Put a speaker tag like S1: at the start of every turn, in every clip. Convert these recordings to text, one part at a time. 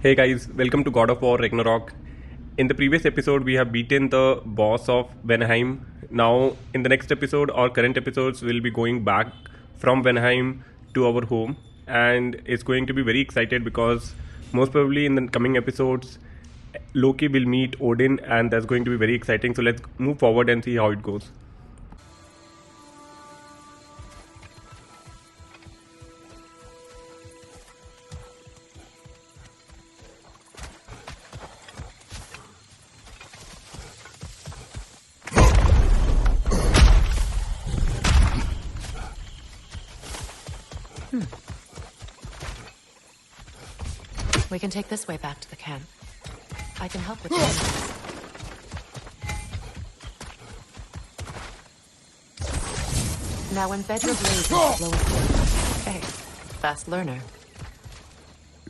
S1: Hey guys, welcome to God of War-Ragnarok. In the previous episode, we have beaten the boss of Vanheim. Now, in the next episode or current episodes, we'll be going back from Vanheim to our home. And it's going to be very excited because most probably in the coming episodes, Loki will meet Odin and that's going to be very exciting. So let's move forward and see how it goes.
S2: We can take this way back to the camp. I can help with this. Now embed your blades into the lower floor. Hey, fast learner.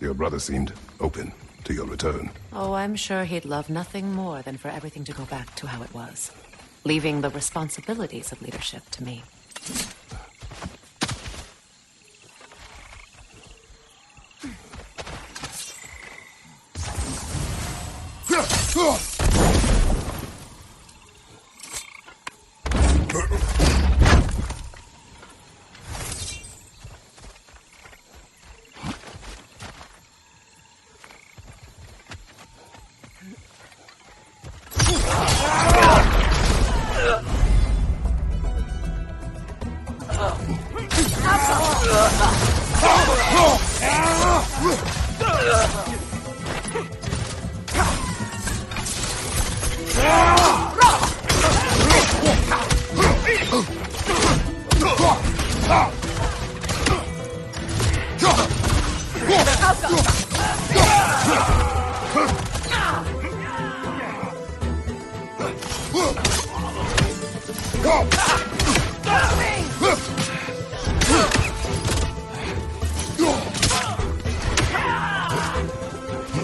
S3: Your brother seemed open to your return.
S2: Oh, I'm sure he'd love nothing more than for everything to go back to how it was, leaving the responsibilities of leadership to me.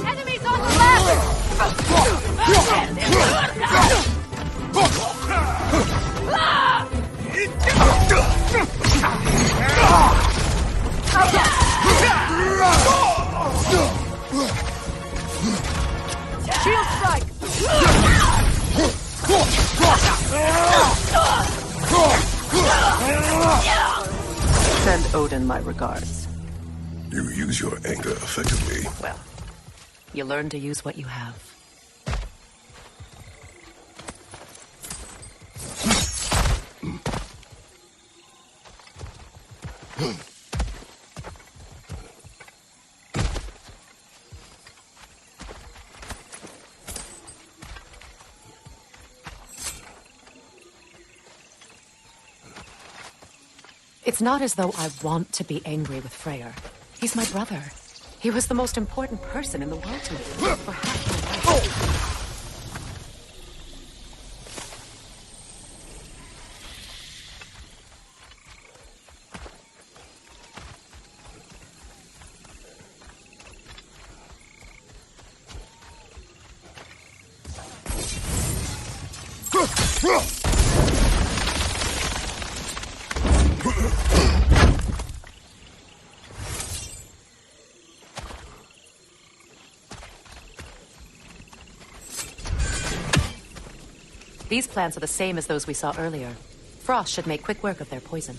S4: Enemies on the left! Shield strike!
S2: Send Odin my regards.
S3: You use your anger effectively.
S2: Well, you learn to use what you have. It's not as though I want to be angry with Freyr. He's my brother. He was the most important person in the world to me for half my life. These plants are the same as those we saw earlier. Frost should make quick work of their poison.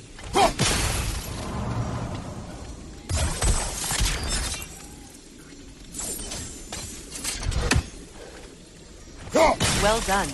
S2: Well done.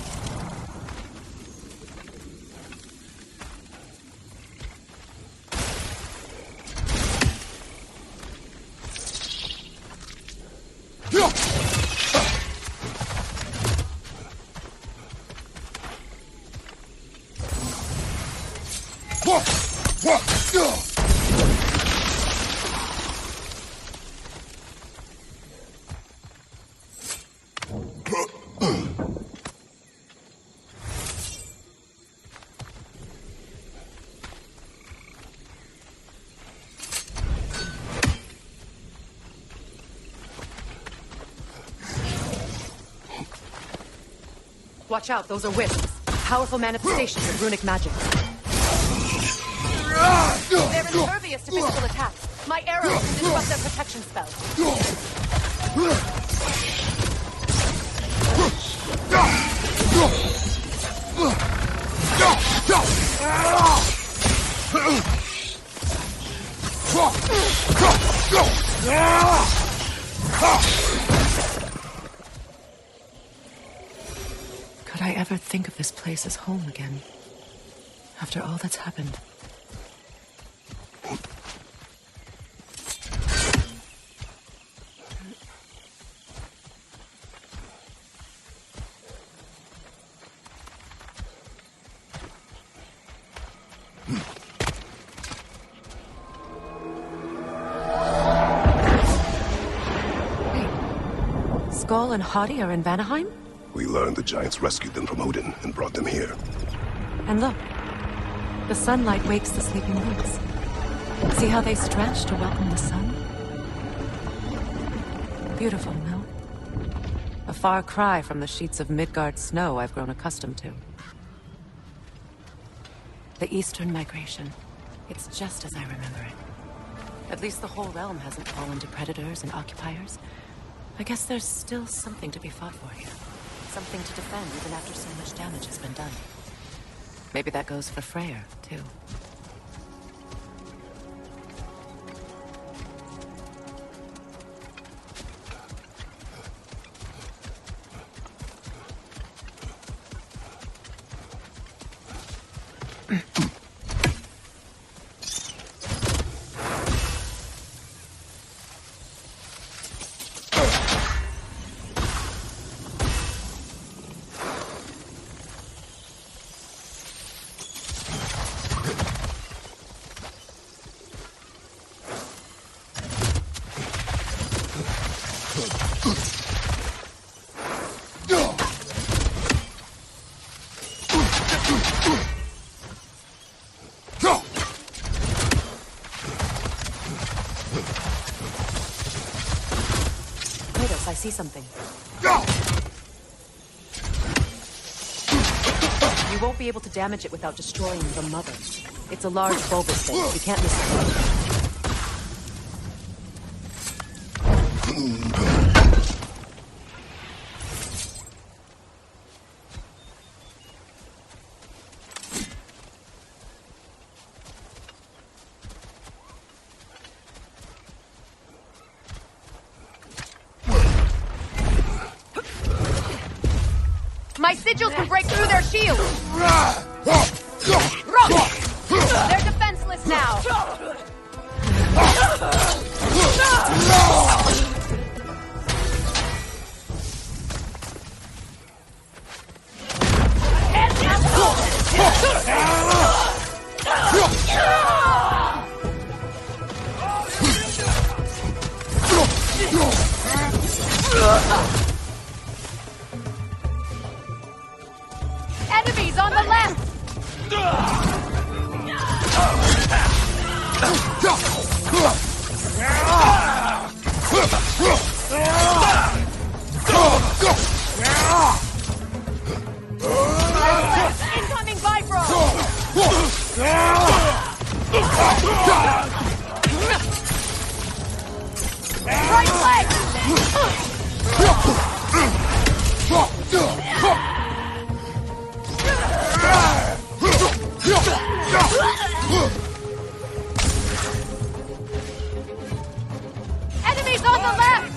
S2: Watch out, those are wisps. Powerful manifestations of runic magic. They're impervious to physical attacks. My arrows can disrupt their protection spell. ever think of this place as home again. After all that's happened. Skoll and Hati are in Vanheim?
S3: We learned the giants rescued them from Odin and brought them here.
S2: And look, the sunlight wakes the sleeping woods. See how they stretch to welcome the sun? Beautiful, no? A far cry from the sheets of Midgard snow I've grown accustomed to. The Eastern Migration. It's just as I remember it. At least the whole realm hasn't fallen to predators and occupiers. I guess there's still something to be fought for here. Something to defend even after so much damage has been done. Maybe that goes for Freyr, too. Kratos, I see something. You won't be able to damage it without destroying the mother. It's a large bulbous thing. You can't miss it.
S4: My sigils can break through their shields! They're defenseless now! Enemies on the left! Incoming Vibro! Right leg! Enemies on the left!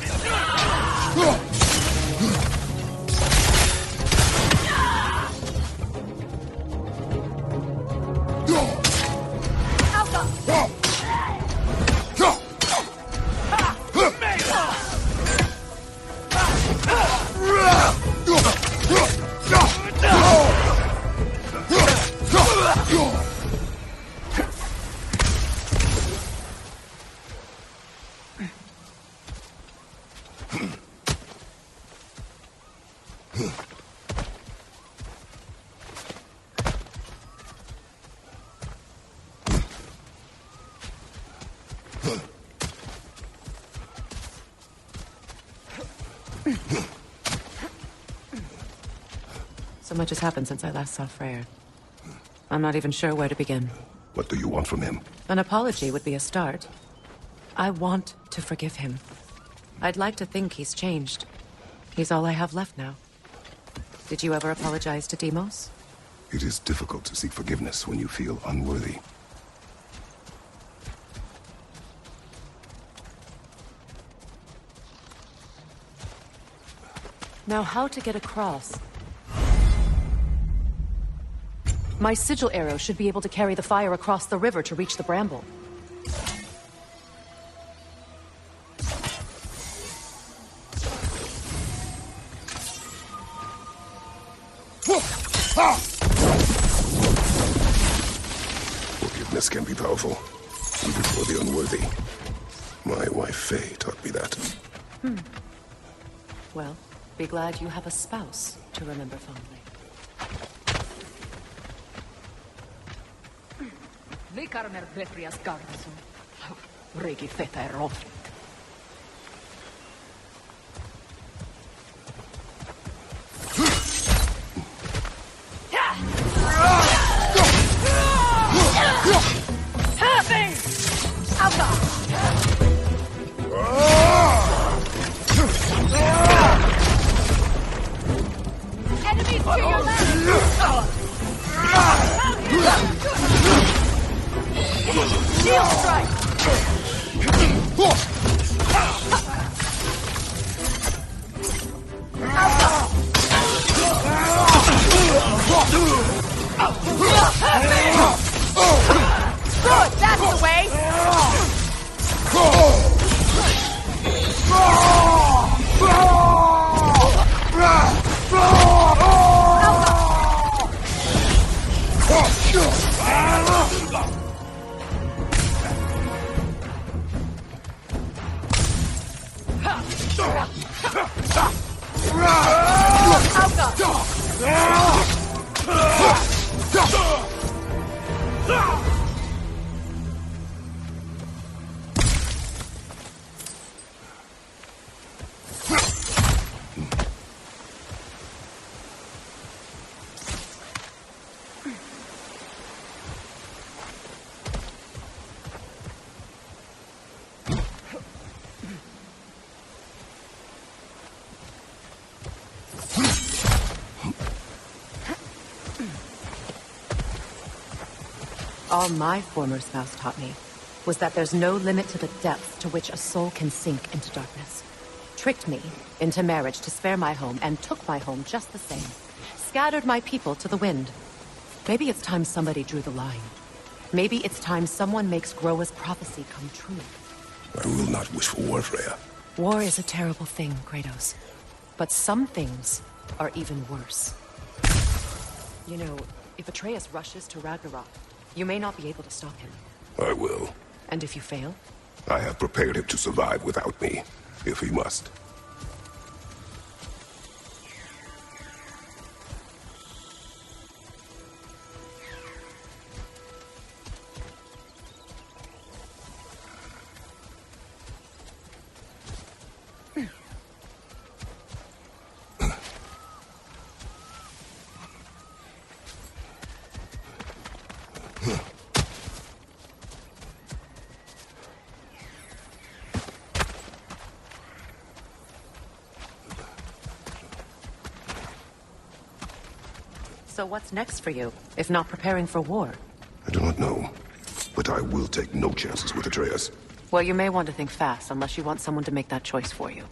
S2: So much has happened since I last saw Freyr. I'm not even sure where to begin.
S3: What do you want from him?
S2: An apology would be a start. I want to forgive him. I'd like to think he's changed. He's all I have left now. Did you ever apologize to Deimos?
S3: It is difficult to seek forgiveness when you feel unworthy.
S2: Now, how to get across? My sigil arrow should be able to carry the fire across the river to reach the bramble.
S3: Forgiveness can be powerful, even for the unworthy. My wife Faye taught me that.
S2: Well, be glad you have a spouse to remember fondly.
S5: Vi karmer Betrias garnison. Regi feta rofrit.
S4: Enemies to your left! Shield strike! Good, that's the way!
S2: All my former spouse taught me was that there's no limit to the depth to which a soul can sink into darkness. Tricked me into marriage to spare my home and took my home just the same. Scattered my people to the wind. Maybe it's time somebody drew the line. Maybe it's time someone makes Groa's prophecy come true.
S3: I will not wish for war, Freya.
S2: War is a terrible thing, Kratos. But some things are even worse. You know, if Atreus rushes to Ragnarok, you may not be able to stop him.
S3: I will.
S2: And if you fail?
S3: I have prepared him to survive without me, if he must.
S2: So what's next for you, if not preparing for war?
S3: I do not know, but I will take no chances with Atreus.
S2: Well, you may want to think fast, unless you want someone to make that choice for you.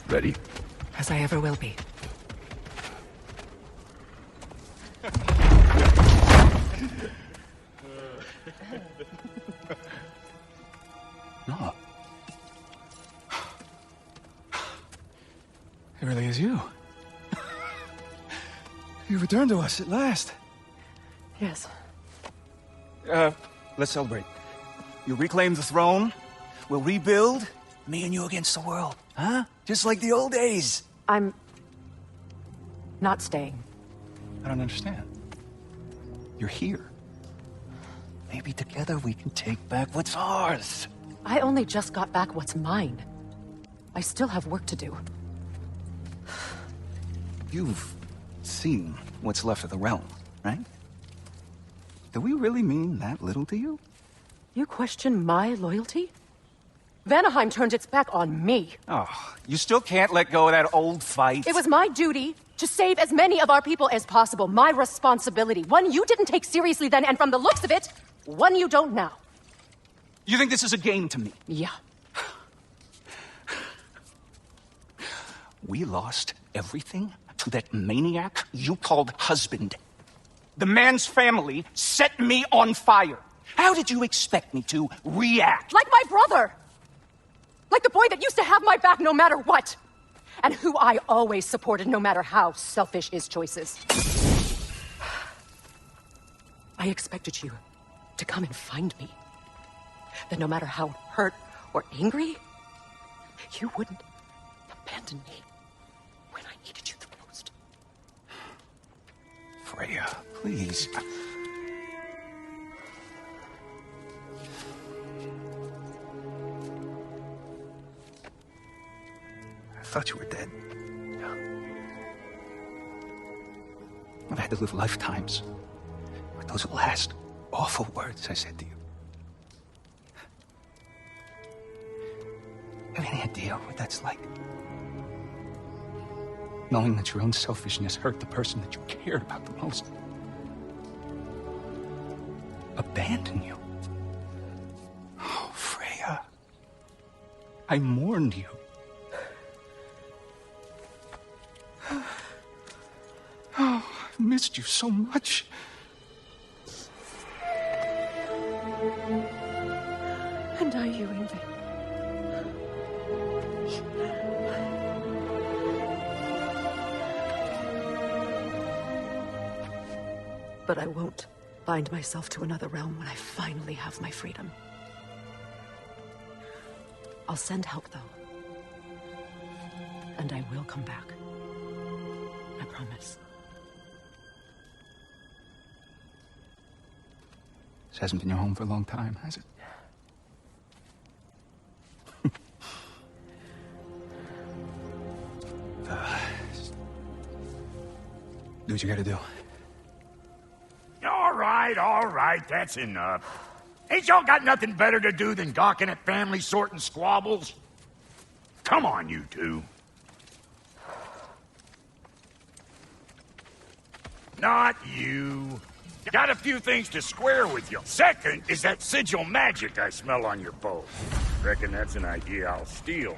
S3: Ready?
S2: As I ever will be.
S6: No. It really is you. You returned to us at last.
S2: Yes.
S6: Let's celebrate. You reclaim the throne. We'll rebuild. Me and you against the world. Huh? Just like the old days.
S2: I'm not staying.
S6: I don't understand. You're here. Maybe together we can take back what's ours.
S2: I only just got back what's mine. I still have work to do.
S6: You've seen what's left of the realm, right? Do we really mean that little to you?
S2: You question my loyalty? Vanheim turned its back on me.
S6: Oh, you still can't let go of that old fight?
S2: It was my duty to save as many of our people as possible. My responsibility. One you didn't take seriously then, and from the looks of it, one you don't now.
S6: You think this is a game to me?
S5: Yeah.
S6: We lost everything to that maniac you called husband. The man's family set me on fire. How did you expect me to react?
S5: Like my brother! Like the boy that used to have my back no matter what! And who I always supported no matter how selfish his choices. I expected you to come and find me. That no matter how hurt or angry, you wouldn't abandon me when I needed you the most.
S6: Freya, please. I thought you were dead. I've had to live lifetimes with those last awful words I said to you. Have any idea what that's like? Knowing that your own selfishness hurt the person that you cared about the most. Abandon you. Oh, Freya. I mourned you. Oh, I've missed you so much.
S5: And are you, Ingrid? But I won't bind myself to another realm when I finally have my freedom. I'll send help, though. And I will come back. I promise.
S6: This hasn't been your home for a long time, has it? Do what you gotta do.
S7: All right, that's enough. Ain't y'all got nothing better to do than gawking at family sorting squabbles? Come on, you two. Not you. Got a few things to square with you. Second is that sigil magic I smell on your bow. Reckon that's an idea I'll steal.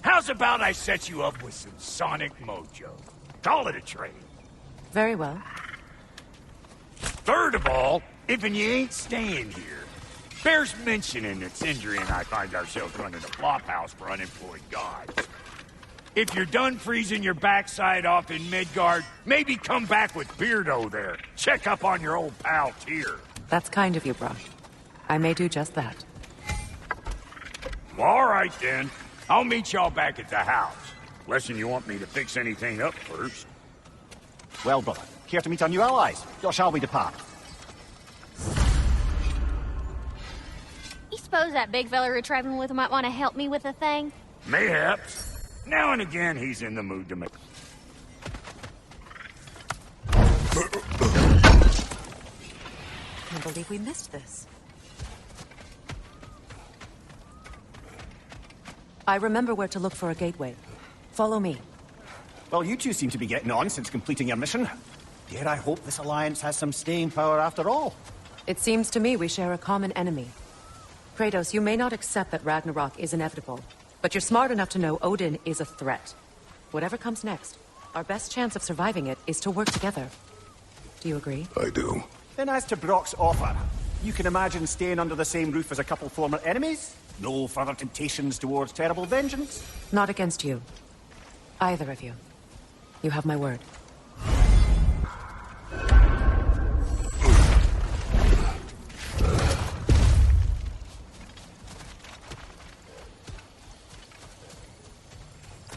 S7: How's about I set you up with some sonic mojo? Call it a trade.
S2: Very well.
S7: Third of all, if you ain't staying here, bears mentioning that Sindri and I find ourselves running a flop house for unemployed gods. If you're done freezing your backside off in Midgard, maybe come back with Beardo there. Check up on your old pal Tyr.
S2: That's kind of you, bro. I may do just that.
S7: Well, all right, then. I'll meet y'all back at the house. Less'n you want me to fix anything up first.
S8: Well, brother, care to meet our new allies? Or shall we depart?
S9: You suppose that big fella we're traveling with might want to help me with a thing?
S7: Mayhaps. Now and again, he's in the mood to make...
S2: I can't believe we missed this. I remember where to look for a gateway. Follow me.
S8: Well, you two seem to be getting on since completing your mission. Dare I hope this alliance has some staying power after all?
S2: It seems to me we share a common enemy. Kratos, you may not accept that Ragnarok is inevitable, but you're smart enough to know Odin is a threat. Whatever comes next, our best chance of surviving it is to work together. Do you agree?
S3: I do.
S8: Then as to Brock's offer, you can imagine staying under the same roof as a couple former enemies? No further temptations towards terrible vengeance?
S2: Not against you. Either of you. You have my word.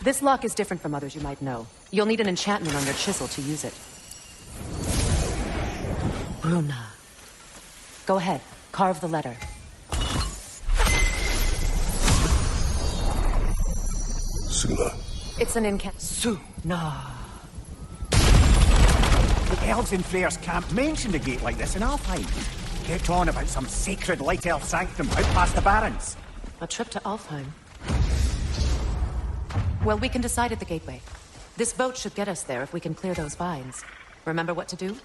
S2: This lock is different from others you might know. You'll need an enchantment on your chisel to use it. Bruna. Go ahead. Carve the letter.
S3: Suna.
S2: It's an Suna.
S8: The elves in Freya's camp mentioned a gate like this in Alfheim. Kept on about some sacred light elf sanctum out past the barrens.
S2: A trip to Alfheim. Well, we can decide at the gateway. This boat should get us there if we can clear those vines. Remember what to do?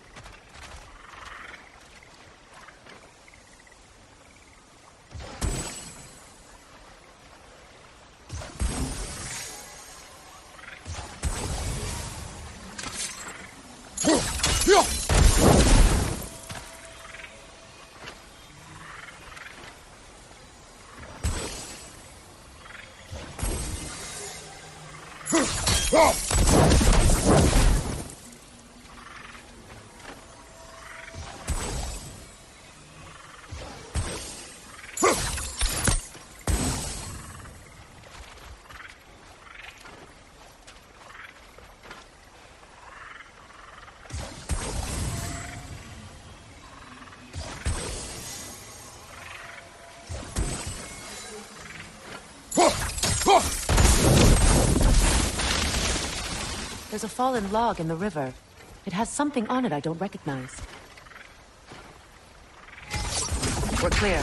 S2: There's a fallen log in the river. It has something on it I don't recognize. We're clear.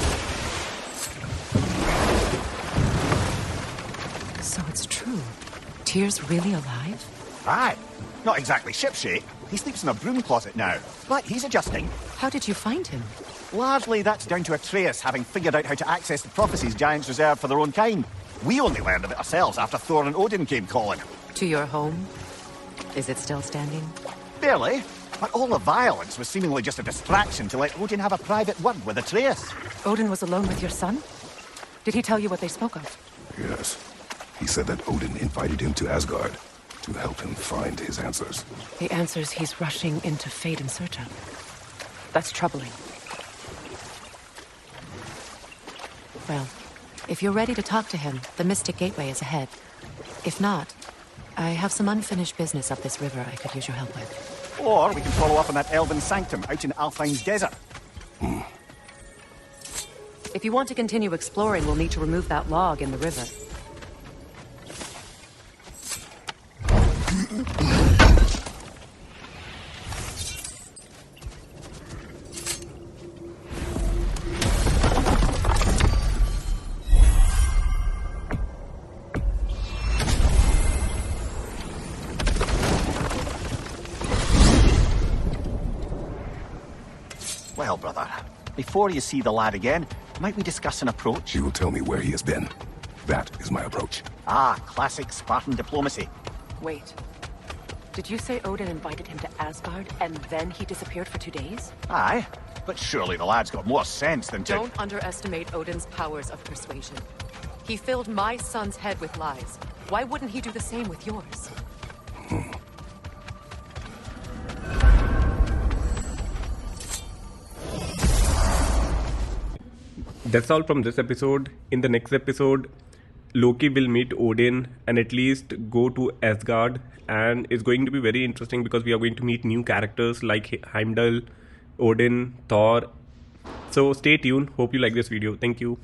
S2: So it's true. Tyr's really alive?
S8: Aye. Not exactly shipshape. He sleeps in a broom closet now. But he's adjusting.
S2: How did you find him?
S8: Largely that's down to Atreus having figured out how to access the prophecies giants reserve for their own kind. We only learned of it ourselves after Thor and Odin came calling.
S2: To your home? Is it still standing?
S8: Barely. But all the violence was seemingly just a distraction to let Odin have a private word with Atreus.
S2: Odin was alone with your son? Did he tell you what they spoke of?
S3: Yes. He said that Odin invited him to Asgard to help him find his answers.
S2: The answers he's rushing into fate in search of. That's troubling. Well, if you're ready to talk to him, the Mystic Gateway is ahead. If not, I have some unfinished business up this river I could use your help with.
S8: Or we can follow up on that Elven Sanctum out in Alfheim's desert.
S2: If you want to continue exploring, we'll need to remove that log in the river.
S8: Well, brother, before you see the lad again, might we discuss an approach?
S3: He will tell me where he has been. That is my approach.
S8: Ah, classic Spartan diplomacy.
S2: Wait. Did you say Odin invited him to Asgard, and then he disappeared for 2 days?
S8: Aye, but surely the lad's got more sense than to...
S2: Don't underestimate Odin's powers of persuasion. He filled my son's head with lies. Why wouldn't he do the same with yours?
S1: That's all from this episode. In the next episode, Loki will meet Odin and at least go to Asgard, and it's going to be very interesting because we are going to meet new characters like Heimdall, Odin, Thor. So stay tuned. Hope you like this video. Thank you.